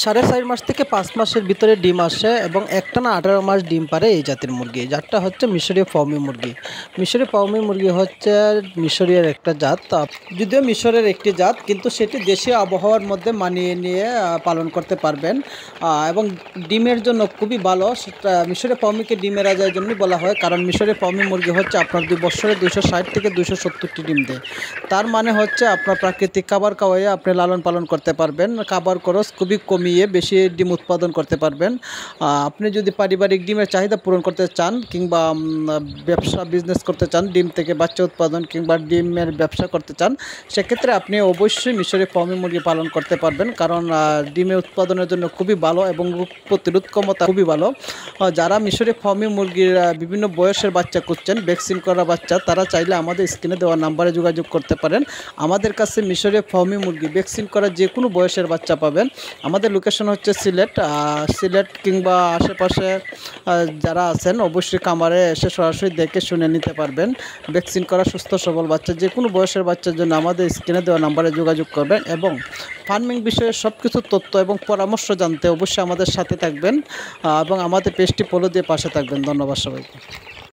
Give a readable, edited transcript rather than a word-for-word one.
4.5 মাস থেকে 5 মাসের ভিতরে ডিম আসে এবং একটানা 18 মাস ডিম পারে এই জাতের মুরগি, জাতটা হচ্ছে মিশরীয় ফার্মি মুরগি। মিশরীয় ফার্মি মুরগি হচ্ছে মিশরীয় একটা জাত। যদিও মিশরের একটি জাত, কিন্তু সেটি দেশীয় আবহাওয়ার মধ্যে মানিয়ে নিয়ে পালন করতে পারবেন এবং ডিমের জন্য খুবই ভালো। সেটা মিশরীয় ফার্মিকে ডিমের রাজা এই জন্যই বলা হয়, কারণ মিশরীয় ফার্মি মুরগি হচ্ছে আপনার 2 বছরে 260 থেকে 270টি ডিম দেয়। তার মানে হচ্ছে আপনার প্রাকৃতিক খাবার খাওয়াইয়ে আপনি লালন পালন করতে পারবেন, খাবার খরচ খুবই কমিয়ে বেশি ডিম উৎপাদন করতে পারবেন। আপনি যদি পারিবারিক ডিমের চাহিদা পূরণ করতে চান কিংবা ব্যবসা বিজনেস করতে চান, ডিম থেকে বাচ্চা উৎপাদন কিংবা ডিমের ব্যবসা করতে চান, সেক্ষেত্রে আপনি অবশ্যই মিশরি ফার্মি মুরগি পালন করতে পারবেন, কারণ ডিমের উৎপাদনের জন্য খুবই ভালো এবং রোগ প্রতিরোধ ক্ষমতা খুবই ভালো। যারা মিশরি ফার্মি মুরগির বিভিন্ন বয়সের বাচ্চা খুঁজছেন, ভ্যাকসিন করা বাচ্চা, তারা চাইলে আমাদের স্ক্রিনে দেওয়া নাম্বারে যোগাযোগ করতে পারেন। আমাদের কাছে মিশরীয় ফার্মি মুরগি ভ্যাকসিন করা যে কোনো বয়সের বাচ্চা পাবেন। আমাদের লোকেশন হচ্ছে সিলেট কিংবা আশেপাশে যারা আছেন অবশ্যই খামারে এসে সরাসরি দেখে শুনে নিতে পারবেন। ভ্যাকসিন করা সুস্থ সবল বাচ্চা যে কোনো বয়সের বাচ্চার জন্য আমাদের স্ক্রিনে দেওয়া নাম্বারে যোগাযোগ করবেন এবং ফার্মিং বিষয়ে সব কিছু তথ্য এবং পরামর্শ জানতে অবশ্যই আমাদের সাথে থাকবেন এবং আমাদের পেজটি ফলো দিয়ে পাশে থাকবেন। ধন্যবাদ সবাইকে।